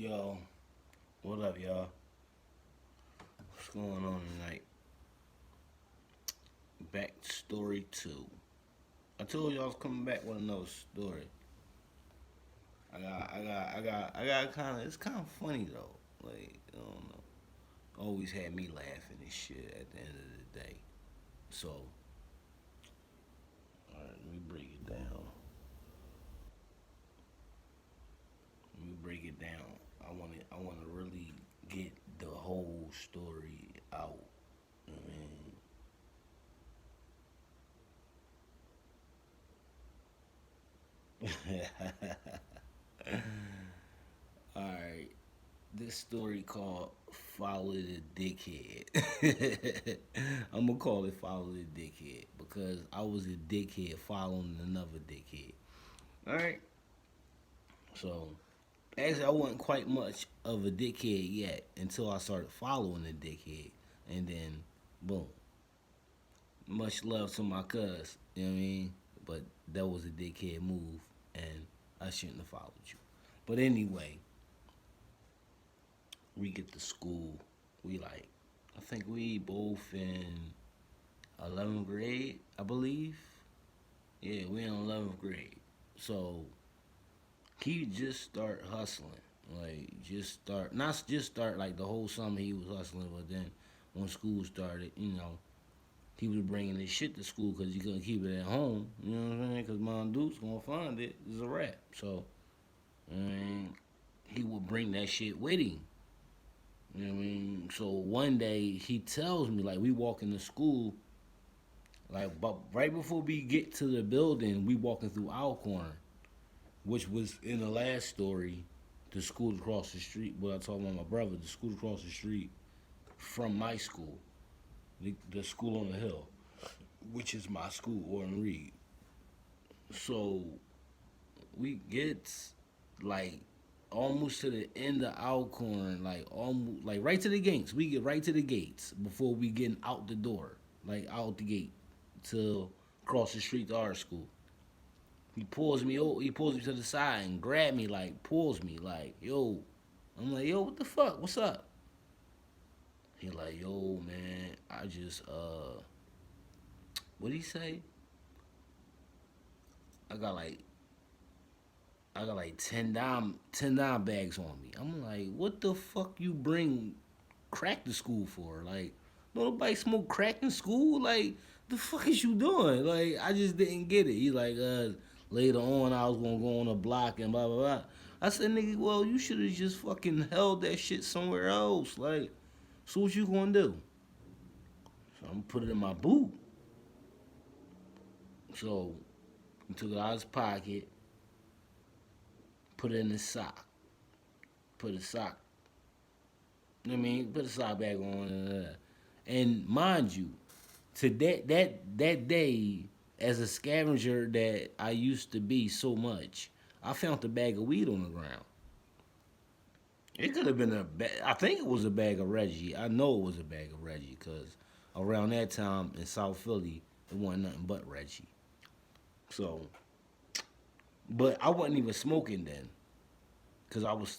Yo, what up, y'all? What's going on tonight? Back to story two. I told you I was coming back with another story. I got kind of. It's kind of funny though. Like I don't know. Always had me laughing and shit at the end of the day. So, all right, let me break it down. Let me break it down. I want to really get the whole story out. I mean, all right. This story called Follow the Dickhead. I'm gonna call it Follow the Dickhead because I was a dickhead following another dickhead. All right. So actually, I wasn't quite much of a dickhead yet until I started following the dickhead, and then boom. Much love to my cuz. You know what I mean? But that was a dickhead move, and I shouldn't have followed you. But anyway, we get to school. We like, I think we both in 11th grade, I believe. Yeah, we in 11th grade. So he just start hustling. Like just start, not just start like the whole summer he was hustling, but then when school started, he was bringing his shit to school because he couldn't keep it at home. You know what I'm saying? Because Mom Duke's gonna find it. It's a rap. So, I mean, he would bring that shit with him. You know what I mean? So one day he tells me, like, we walk into school, like, but right before we get to the building, we walking through Alcorn, which was in the last story, the school across the street. What I told my brother, the school across the street from my school, the school on the hill, which is my school, Orton Reed. So we get like almost to the end of Alcorn, like almost like right to the gates. We get right to the gates before we getting out the door, like out the gate to cross the street to our school. He pulls me over. He pulls me to the side and grab me, like pulls me, like yo. I'm like yo, what the fuck? What's up? He like yo, man. I just what did he say? I got like I got like 10 dime bags on me. I'm like, what the fuck you bring crack to school for? Like, nobody smoke crack in school. Like, the fuck is you doing? Like, I just didn't get it. He's like, later on I was gonna go on a block and blah blah blah. I said, nigga, well, you should have just fucking held that shit somewhere else. Like, so what you gonna do? So I'm gonna put it in my boot. So he took it out of his pocket, put it in his sock, put his sock. You know what I mean, put a sock back on. And mind you, to that day, as a scavenger that I used to be so much, I found a bag of weed on the ground. It could have been I think it was a bag of Reggie. I know it was a bag of Reggie because around that time in South Philly, it wasn't nothing but Reggie. So, but I wasn't even smoking then because I was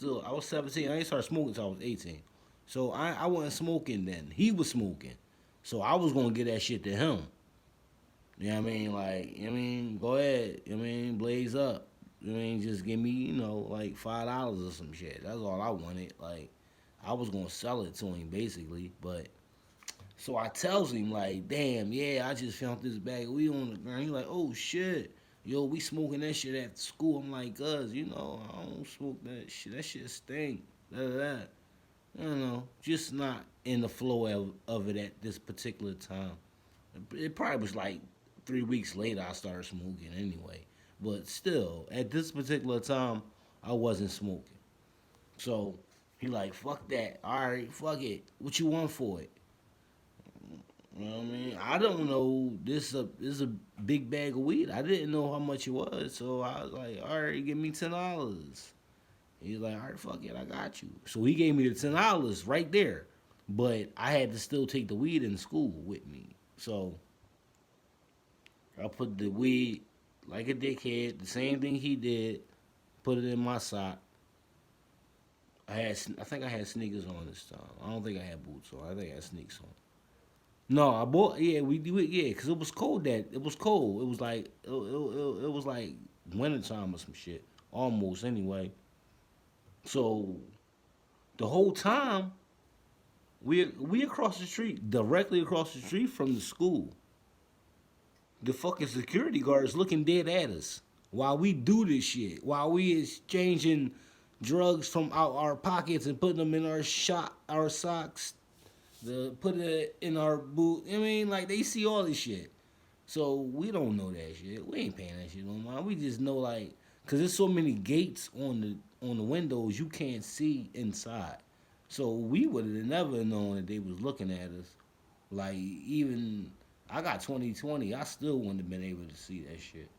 17. I didn't start smoking until I was 18. So I wasn't smoking then. He was smoking. So I was gonna get that shit to him. You know what I mean? Like, you know what I mean, go ahead. You know what I mean, blaze up. You know what I mean, just give me, like $5 or some shit. That's all I wanted. Like, I was gonna sell it to him basically, but so I tells him like, damn, yeah, I just found this bag of weed on the ground. He like, oh shit, yo, we smoking that shit at school. I'm like, cuz, I don't smoke that shit. That shit stink. Da da da. I don't know, just not in the flow of it at this particular time. It probably was like 3 weeks later I started smoking anyway. But still, at this particular time, I wasn't smoking. So he like, fuck that. All right, fuck it. What you want for it? You know what I mean? I don't know. This is a big bag of weed. I didn't know how much it was, so I was like, all right, give me $10. He's like, all right, fuck it, I got you. So he gave me the $10 right there, but I had to still take the weed in school with me. So I put the weed like a dickhead, the same thing he did, put it in my sock. I think I had sneakers on this time. I don't think I had boots on. I think I had sneaks on. No, I bought. Yeah, yeah, because it was cold. It was cold. It was like it was like wintertime or some shit. Almost anyway. So the whole time we across the street, directly across the street from the school. The fucking security guard is looking dead at us while we do this shit. While we exchanging drugs from out our pockets and putting them in our socks, put it in our boot. I mean, like they see all this shit. So we don't know that shit. We ain't paying that shit no mind. We just know like, cause there's so many gates on the windows you can't see inside. So we would have never known that they was looking at us. Like even I got 2020, I still wouldn't have been able to see that shit.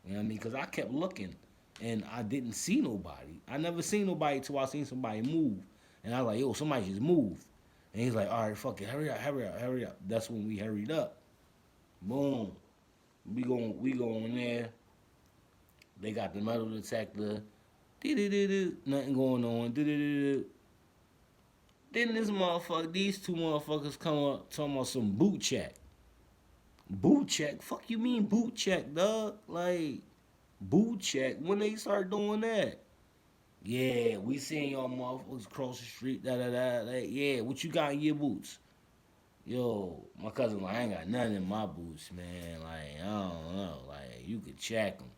You know what I mean? Cause I kept looking and I didn't see nobody. I never seen nobody till I seen somebody move. And I was like, yo, somebody just moved. And he's like, all right, fuck it, hurry up, hurry up, hurry up. That's when we hurried up. Boom. We go in there. They got the metal detector. Nothing going on. Then these two motherfuckers come up talking about some boot check. Boot check? Fuck you mean boot check, dog? Like, boot check? When they start doing that? Yeah, we seen y'all motherfuckers cross the street, da da da. Like, yeah, what you got in your boots? Yo, my cousin like, I ain't got nothing in my boots, man. Like, I don't know. Like, you could check them.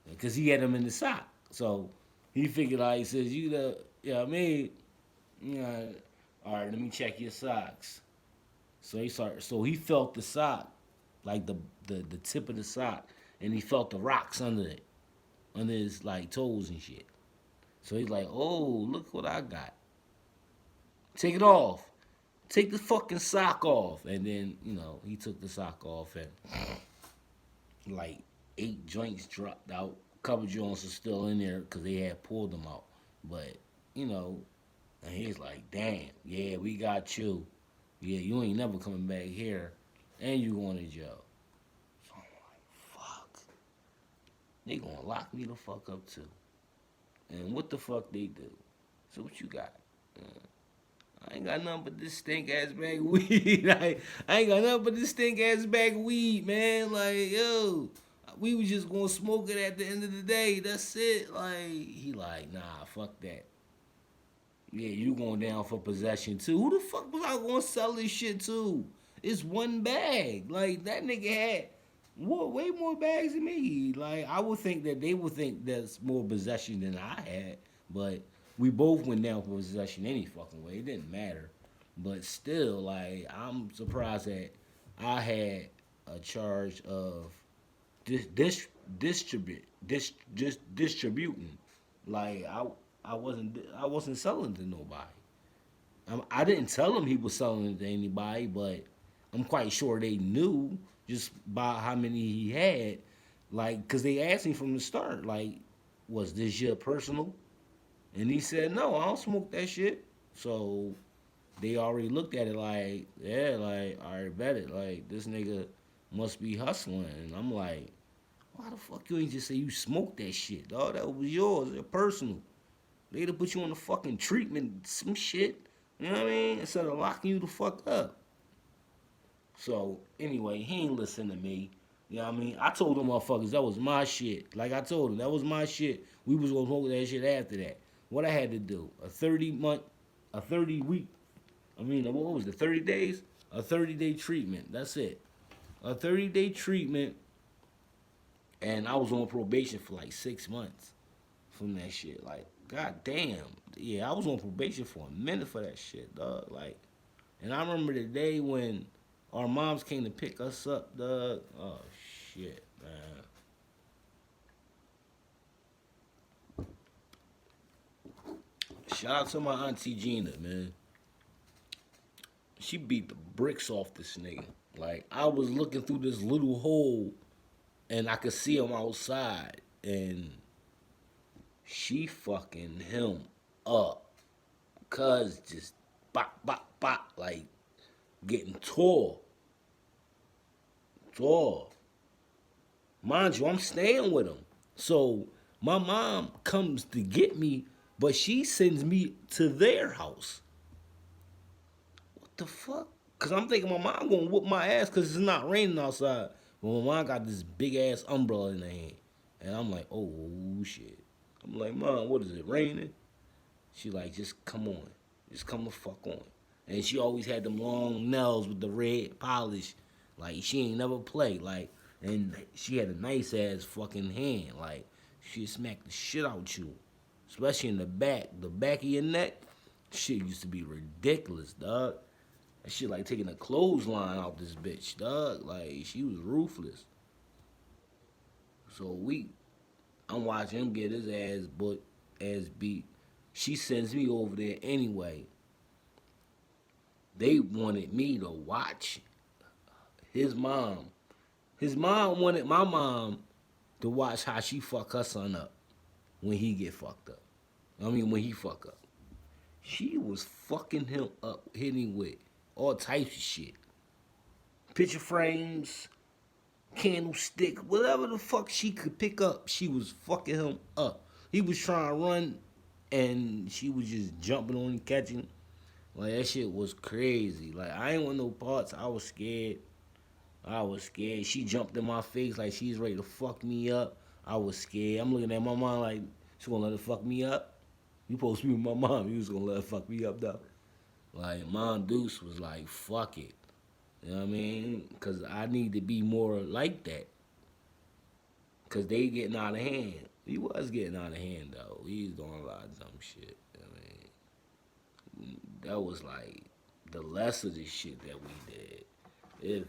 Because he had them in the sock. So, he figured out, he says, you know what I mean? You know, all right, let me check your socks. So he felt the sock, like the tip of the sock, and he felt the rocks under it, under his, like, toes and shit. So he's like, oh, look what I got. Take it off. Take the fucking sock off. And then, he took the sock off and like 8 joints dropped out. A couple joints are still in there because they had pulled them out. But, and he's like, damn, yeah, we got you. Yeah, you ain't never coming back here. And you going to jail. So I'm like, fuck. They gonna lock me the fuck up too. And what the fuck they do? So what you got? I ain't got nothing but this stink ass bag of weed. I ain't got nothing but this stink ass bag of weed, man. Like, yo, we was just gonna smoke it at the end of the day. That's it. Like, he like, nah, fuck that. Yeah, you going down for possession too. Who the fuck was I gonna sell this shit to? It's one bag. Like, that nigga had way more bags than me. Like, I would think that they would think that's more possession than I had. But we both went down for possession any fucking way. It didn't matter. But still, like, I'm surprised that I had a charge of distributing. Like, I wasn't selling to nobody. I didn't tell him he was selling it to anybody, but I'm quite sure they knew just by how many he had. Like, cause they asked me from the start, like, was this your personal? And he said, no, I don't smoke that shit. So they already looked at it like, yeah, like, I already bet it. Like, this nigga must be hustling. And I'm like, why the fuck you ain't just say you smoked that shit, dog? That was yours, your personal. They'd have put you on the fucking treatment, some shit. You know what I mean? Instead of locking you the fuck up. So, anyway, he ain't listen to me. You know what I mean? I told them motherfuckers that was my shit. Like I told them, that was my shit. We was gonna smoke that shit after that. What I had to do, a 30 week, what was it, 30 days? A 30-day treatment. That's it. A 30-day treatment, and I was on probation for like 6 months from that shit. Like, god damn. Yeah, I was on probation for a minute for that shit, dog. Like, and I remember the day when our moms came to pick us up, dog. Oh shit, man. Shout out to my auntie Gina, man. She beat the bricks off this nigga. Like, I was looking through this little hole and I could see him outside, and she fucking him up. Cuz just bop, bop, bop, like getting tall. Tall. Mind you, I'm staying with him. So my mom comes to get me but she sends me to their house. What the fuck? Cause I'm thinking my mom gonna whoop my ass cause it's not raining outside. But my mom got this big ass umbrella in her hand. And I'm like, oh shit. I'm like, Mom, what is it, raining? She like, just come on. Just come the fuck on. And she always had them long nails with the red polish. Like she ain't never played. Like, and she had a nice ass fucking hand. Like, she smacked the shit out you. Especially in the back. The back of your neck. Shit used to be ridiculous, dog. That shit like taking a clothesline off this bitch, dog. Like, she was ruthless. So I'm watching him get his ass beat. She sends me over there anyway. They wanted me to watch his mom. His mom wanted my mom to watch how she fuck her son up when he get fucked up. I mean, when he fuck up. She was fucking him up, hitting him with all types of shit. Picture frames, candlestick, whatever the fuck she could pick up, she was fucking him up. He was trying to run and she was just jumping on him, catching. Like that shit was crazy. Like I ain't want no parts. I was scared. I was scared. She jumped in my face like she's ready to fuck me up. I was scared. I'm looking at my mom like she gonna let her fuck me up. You supposed to be with my mom. You was gonna let her fuck me up though. Like Mom Deuce was like, fuck it. You know what I mean? Cause I need to be more like that. Cause they getting out of hand. He was getting out of hand though. He was doing a lot of dumb shit. I mean, that was like the less of the shit that we did. If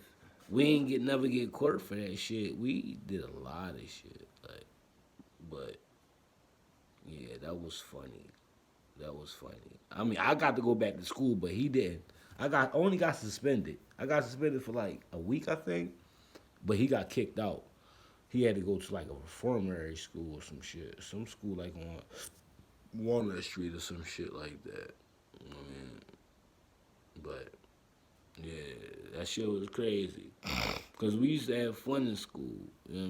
we ain't never get court for that shit, we did a lot of shit. Like, but yeah, that was funny. That was funny. I mean, I got to go back to school, but he didn't. Only got suspended. I got suspended for like a week, I think, but he got kicked out. He had to go to like a reformatory school or some shit, some school like on Walnut Street or some shit like that. I mean, but yeah, that shit was crazy. Cause we used to have fun in school. You know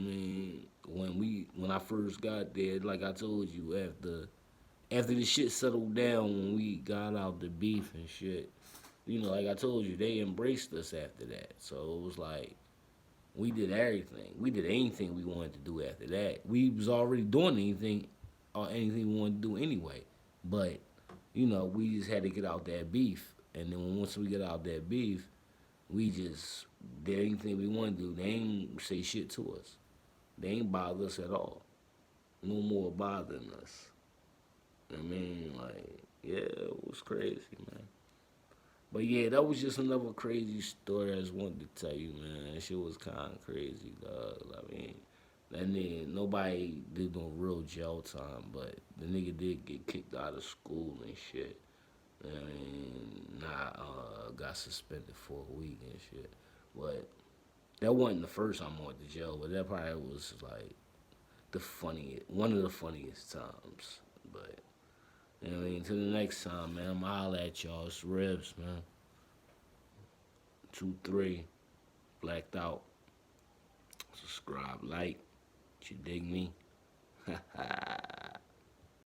what I mean? When I first got there, like I told you, after the shit settled down, when we got out the beef and shit, you know, like I told you, they embraced us after that. So it was like we did everything. We did anything we wanted to do after that. We was already doing anything we wanted to do anyway. But you know, we just had to get out that beef, and then once we get out that beef, we just did anything we wanted to do. They ain't say shit to us. They ain't bother us at all. No more bothering us. I mean, like, yeah, it was crazy, man. But yeah, that was just another crazy story I just wanted to tell you, man. That shit was kind of crazy, dog. I mean, that nigga, nobody did no real jail time, but the nigga did get kicked out of school and shit. I mean, got suspended for a week and shit. But that wasn't the first time I went to jail, but that probably was like one of the funniest times. But you know what I mean? Till the next time, man. I'ma holla at y'all. It's Ribs, man. 2-3. Blacked out. Subscribe, like. You dig me?